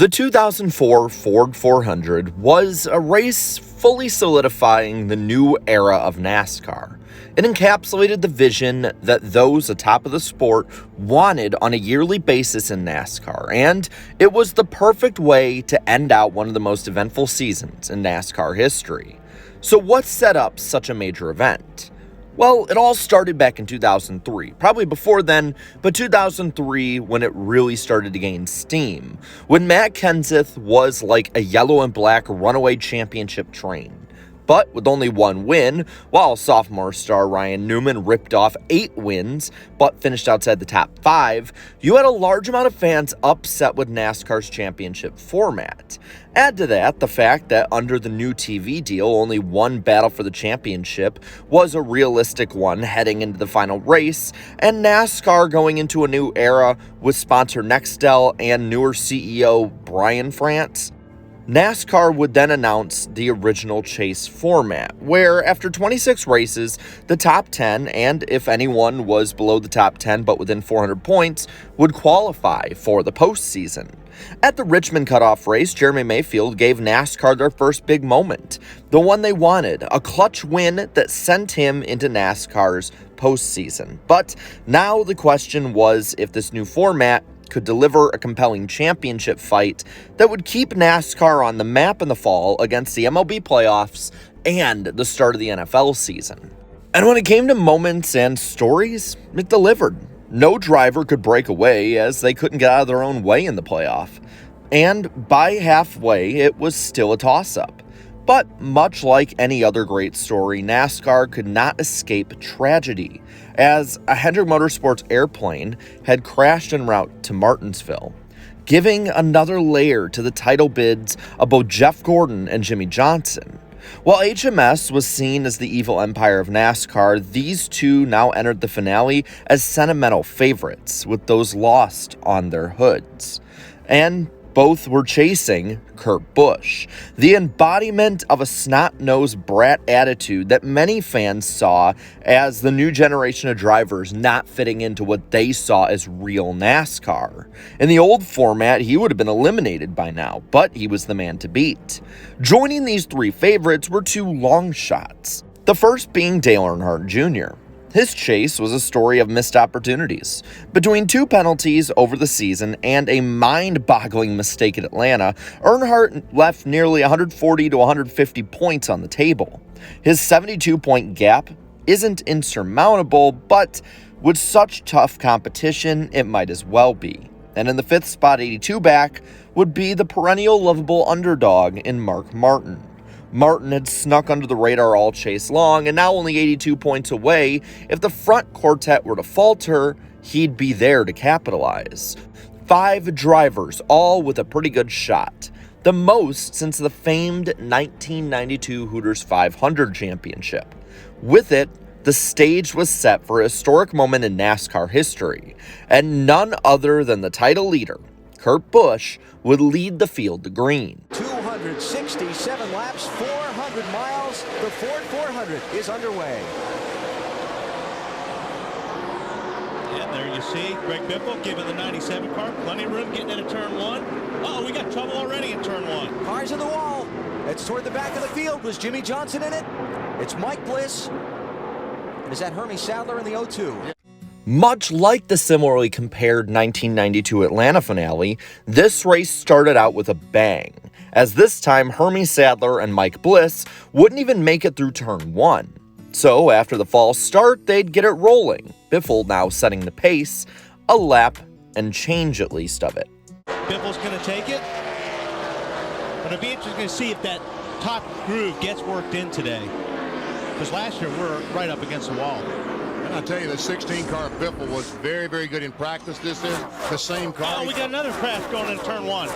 The 2004 Ford 400 was a race fully solidifying the new era of NASCAR. It encapsulated the vision that those atop of the sport wanted on a yearly basis in NASCAR, and it was the perfect way to end out one of the most eventful seasons in NASCAR history. So what set up such a major event? Well, it all started back in 2003, probably before then, but 2003 when it really started to gain steam, when Matt Kenseth was like a yellow and black runaway championship train. But with only one win, while sophomore star Ryan Newman ripped off 8 wins, but finished outside the top 5, you had a large amount of fans upset with NASCAR's championship format. Add to that the fact that under the new TV deal, only one battle for the championship was a realistic one heading into the final race, and NASCAR going into a new era with sponsor NEXTEL and newer CEO Brian France. NASCAR would then announce the original Chase format, where after 26 races, the top 10, and if anyone was below the top 10 but within 400 points, would qualify for the postseason. At the Richmond cutoff race, Jeremy Mayfield gave NASCAR their first big moment, the one they wanted, a clutch win that sent him into NASCAR's postseason. But now the question was if this new format could deliver a compelling championship fight that would keep NASCAR on the map in the fall against the MLB playoffs and the start of the NFL season. And when it came to moments and stories, it delivered. No driver could break away as they couldn't get out of their own way in the playoff. And by halfway, it was still a toss-up. But much like any other great story, NASCAR could not escape tragedy, as a Hendrick Motorsports airplane had crashed en route to Martinsville, giving another layer to the title bids of both Jeff Gordon and Jimmie Johnson. While HMS was seen as the evil empire of NASCAR, these two now entered the finale as sentimental favorites, with those lost on their hoods. And both were chasing Kurt Busch, the embodiment of a snot-nosed brat attitude that many fans saw as the new generation of drivers not fitting into what they saw as real NASCAR. In the old format, he would have been eliminated by now, but he was the man to beat. Joining these three favorites were two long shots, the first being Dale Earnhardt Jr. His chase was a story of missed opportunities. Between 2 penalties over the season and a mind-boggling mistake at Atlanta, Earnhardt left nearly 140 to 150 points on the table. His 72-point gap isn't insurmountable, but with such tough competition, it might as well be. And in the 5th spot, 82 back, would be the perennial lovable underdog in Mark Martin. Martin had snuck under the radar all chase long, and now only 82 points away, if the front quartet were to falter, he'd be there to capitalize. 5 drivers, all with a pretty good shot. The most since the famed 1992 Hooters 500 championship. With it, the stage was set for a historic moment in NASCAR history, and none other than the title leader, Kurt Busch, would lead the field to green. 267 laps, 400 miles. The Ford 400 is underway. And there you see Greg Biffle giving the 97 car plenty of room getting into turn 1. Uh-oh, we got trouble already in turn 1. Cars in the wall. It's toward the back of the field. Was Jimmie Johnson in it? It's Mike Bliss. And is that Hermie Sadler in the 0-2? Much like the similarly compared 1992 Atlanta finale, this race started out with a bang, as this time Hermie Sadler and Mike Bliss wouldn't even make it through turn 1. So after the false start, they'd get it rolling, Biffle now setting the pace, a lap and change at least of it. Biffle's going to take it, but it'll be interesting to see if that top groove gets worked in today, because last year we were right up against the wall. And I'll tell you, the 16-car Biffle was very, very good in practice. This is the same car. Oh, we got another crash going into turn 1.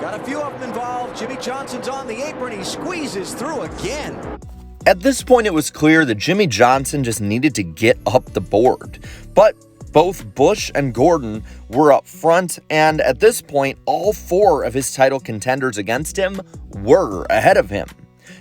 Got a few of them involved. Jimmie Johnson's on the apron. He squeezes through again. At this point, it was clear that Jimmie Johnson just needed to get up the board. But both Busch and Gordon were up front, and at this point, all 4 of his title contenders against him were ahead of him.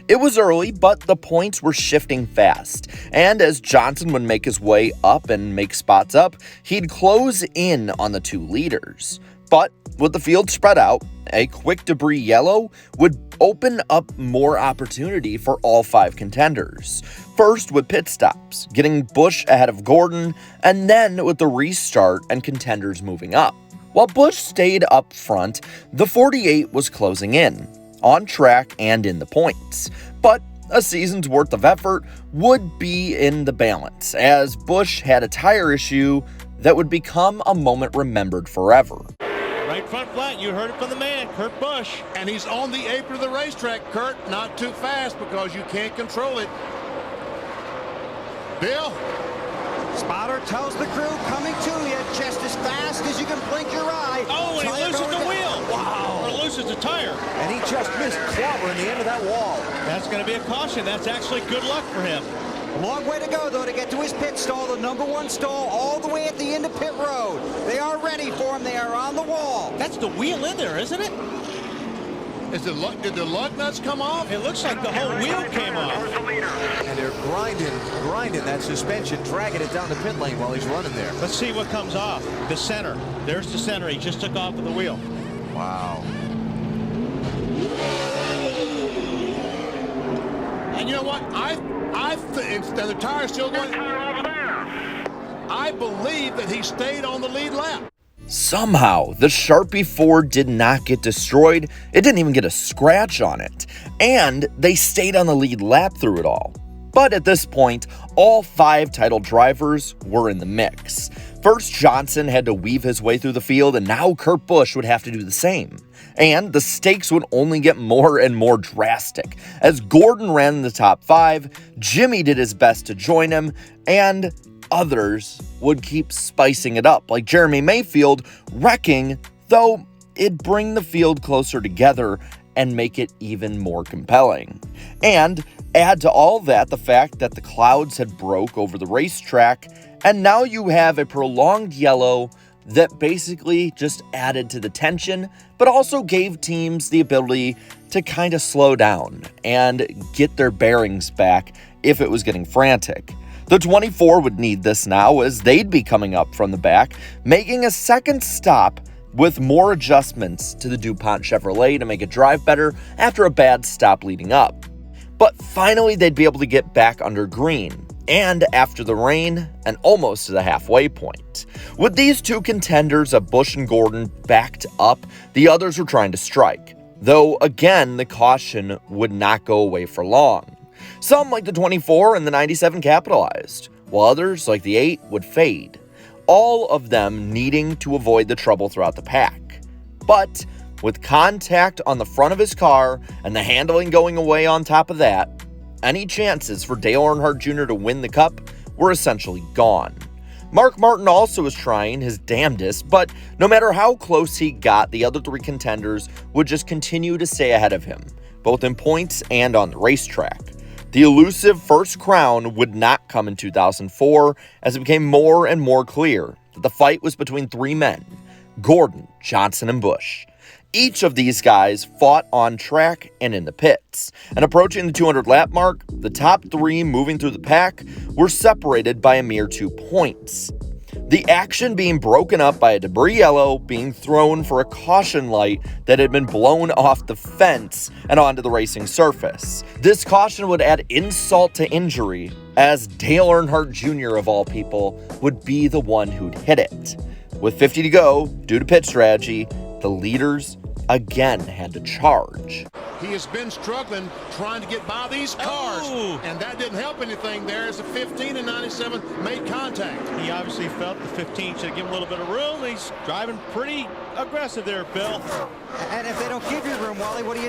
It was early, but the points were shifting fast, and as Johnson would make his way up and make spots up, he'd close in on the 2 leaders. But with the field spread out, a quick debris yellow would open up more opportunity for all 5 contenders. First with pit stops, getting Busch ahead of Gordon, and then with the restart and contenders moving up. While Busch stayed up front, the 48 was closing in, on track and in the points. But a season's worth of effort would be in the balance, as Busch had a tire issue that would become a moment remembered forever. Right front flat, you heard it from the man, Kurt Busch. And he's on the apron of the racetrack, Kurt. Not too fast because you can't control it. Bill? Spotter tells the crew, coming to you just as fast as you can blink your eye. Oh, and he Tire loses going the down. wheel. Wow. Or loses the tire. And he just missed clobbering the end of that wall. That's going to be a caution. That's actually good luck for him. A long way to go, though, to get to his pit stall, the number 1 stall, all the way at the end of pit road. They are ready for him. They are on the wall. That's the wheel in there, isn't it? Did the lug nuts come off? It looks like the whole wheel came off. And they're grinding that suspension, dragging it down the pit lane while he's running there. Let's see what comes off. The center. There's the center. He just took off of the wheel. Wow. And you know what? The tire's still going. I believe that he stayed on the lead lap. Somehow, the Sharpie Ford did not get destroyed. It didn't even get a scratch on it. And they stayed on the lead lap through it all. But at this point, all 5 title drivers were in the mix. First, Johnson had to weave his way through the field, and now Kurt Busch would have to do the same. And the stakes would only get more and more drastic. As Gordon ran in the top 5, Jimmy did his best to join him, and others would keep spicing it up, like Jeremy Mayfield wrecking, though it'd bring the field closer together and make it even more compelling. And add to all that the fact that the clouds had broke over the racetrack, and now you have a prolonged yellow that basically just added to the tension, but also gave teams the ability to kind of slow down and get their bearings back if it was getting frantic. The 24 would need this now, as they'd be coming up from the back, making a second stop with more adjustments to the DuPont Chevrolet to make it drive better after a bad stop leading up. But finally, they'd be able to get back under green, and after the rain, and almost to the halfway point. With these 2 contenders of Busch and Gordon backed up, the others were trying to strike, though again, the caution would not go away for long. Some, like the 24 and the 97, capitalized, while others, like the 8, would fade, all of them needing to avoid the trouble throughout the pack. But with contact on the front of his car and the handling going away on top of that, any chances for Dale Earnhardt Jr. to win the Cup were essentially gone. Mark Martin also was trying his damnedest, but no matter how close he got, the other 3 contenders would just continue to stay ahead of him, both in points and on the racetrack. The elusive first crown would not come in 2004, as it became more and more clear that the fight was between 3 men, Gordon, Johnson, and Busch. Each of these guys fought on track and in the pits, and approaching the 200 lap mark, the top 3 moving through the pack were separated by a mere 2 points. The action being broken up by a debris yellow being thrown for a caution light that had been blown off the fence and onto the racing surface. This caution would add insult to injury, as Dale Earnhardt Jr. of all people would be the one who'd hit it. With 50 to go, due to pit strategy, the leaders again had to charge. He has been struggling trying to get by these cars, and that didn't help anything there as the 15 and 97 made contact. He obviously felt the 15 should give him a little bit of room. He's driving pretty aggressive there, Bill. And if they don't give you room, Wally, what do?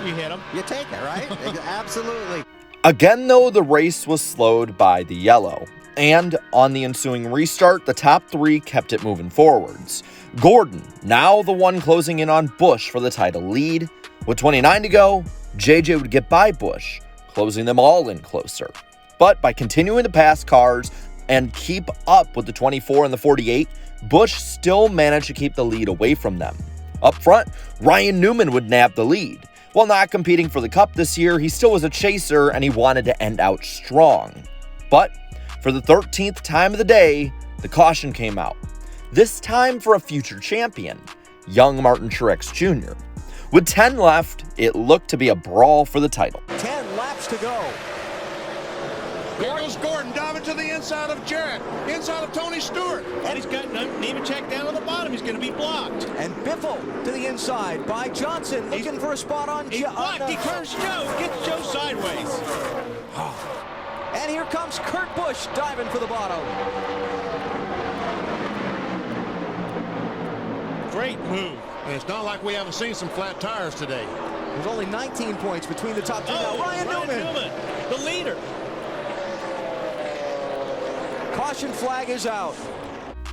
You hit him. You take it, right? Absolutely. Again, though, the race was slowed by the yellow. And on the ensuing restart, the top 3 kept it moving forwards. Gordon, now the one closing in on Busch for the title lead. With 29 to go, JJ would get by Busch, closing them all in closer. But by continuing to pass cars and keep up with the 24 and the 48, Busch still managed to keep the lead away from them. Up front, Ryan Newman would nab the lead. While not competing for the Cup this year, he still was a chaser and he wanted to end out strong. But for the 13th time of the day, the caution came out. This time for a future champion. young Martin Truex Jr. With 10 left, it looked to be a brawl for the title. 10 laps to go. There goes Gordon diving to the inside of Jarrett, inside of Tony Stewart. And he's got Nemechek down on the bottom. He's going to be blocked. And Biffle to the inside by Johnson, looking for a spot on He's blocked. He turns Joe, gets Joe sideways. And here comes Kurt Busch diving for the bottom. Great move. And it's not like we haven't seen some flat tires today. There's only 19 points between the top two. Now Ryan Newman, the leader. Caution flag is out.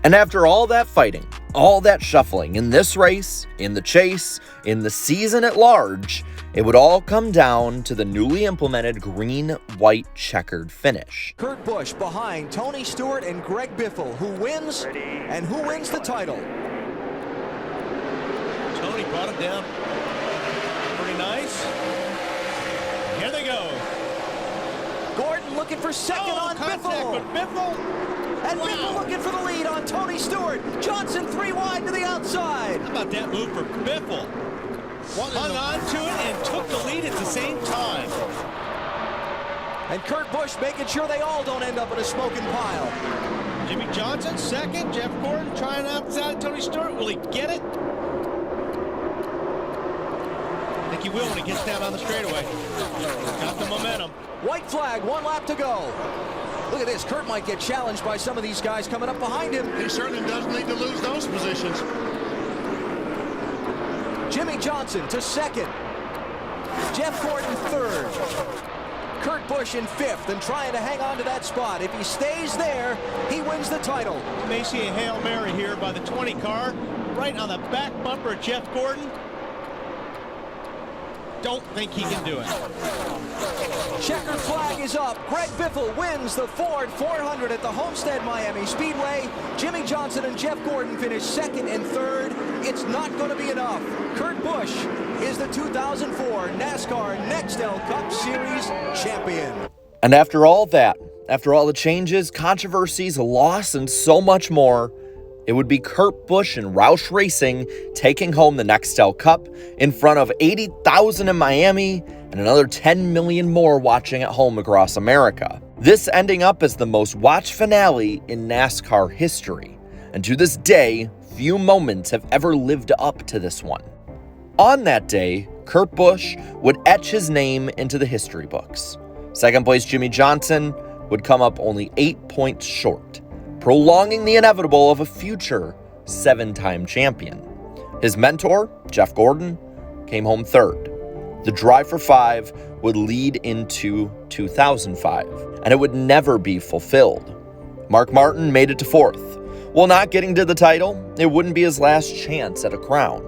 And after all that fighting, all that shuffling in this race, in the chase, in the season at large, it would all come down to the newly implemented green-white checkered finish. Kurt Busch behind Tony Stewart and Greg Biffle. Who wins and who wins the title? Tony brought him down. Pretty nice. Here they go. Gordon looking for second on Biffle. But Biffle. And Biffle looking for the lead on Tony Stewart. Johnson 3 wide to the outside. How about that move for Biffle? Hung on to it and took the lead at the same time. And Kurt Busch making sure they all don't end up in a smoking pile. Jimmy Johnson second. Jeff Gordon trying outside Tony Stewart. Will he get it? I think he will when he gets down on the straightaway. Got the momentum. White flag, 1 lap to go. Look at this. Kurt might get challenged by some of these guys coming up behind him. He certainly doesn't need to lose those positions. Jimmy Johnson to second. Jeff Gordon third. Kurt Busch in fifth and trying to hang on to that spot. If he stays there, he wins the title. You may see a Hail Mary here by the 20 car, right on the back bumper of Jeff Gordon. Don't think he can do it. Checkered flag is up. Greg Biffle wins the Ford 400 at the Homestead-Miami Speedway. Jimmy Johnson and Jeff Gordon finish second and third. It's not going to be enough. Kurt Busch is the 2004 NASCAR NEXTEL Cup Series champion. And after all that, after all the changes, controversies, loss, and so much more, it would be Kurt Busch and Roush Racing taking home the NEXTEL Cup in front of 80,000 in Miami and another 10 million more watching at home across America. This ending up as the most watched finale in NASCAR history. And to this day, few moments have ever lived up to this one. On that day, Kurt Busch would etch his name into the history books. Second place Jimmy Johnson would come up only 8 points short, prolonging the inevitable of a future 7-time champion. His mentor, Jeff Gordon, came home third. The drive for 5 would lead into 2005, and it would never be fulfilled. Mark Martin made it to fourth. While not getting to the title, it wouldn't be his last chance at a crown.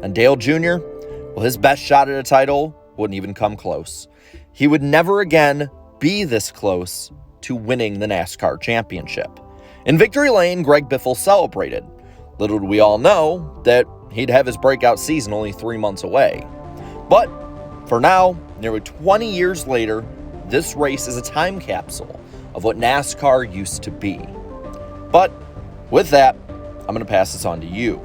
And Dale Jr., well, his best shot at a title wouldn't even come close. He would never again be this close to winning the NASCAR championship. In Victory Lane, Greg Biffle celebrated. Little did we all know that he'd have his breakout season only 3 months away. But for now, nearly 20 years later, this race is a time capsule of what NASCAR used to be. But with that, I'm going to pass this on to you.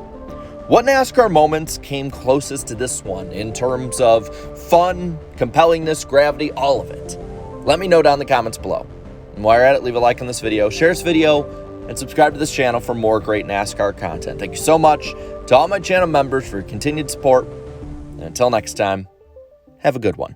What NASCAR moments came closest to this one in terms of fun, compellingness, gravity, all of it? Let me know down in the comments below. And while you're at it, leave a like on this video, share this video, and subscribe to this channel for more great NASCAR content. Thank you so much to all my channel members for your continued support. And until next time, have a good one.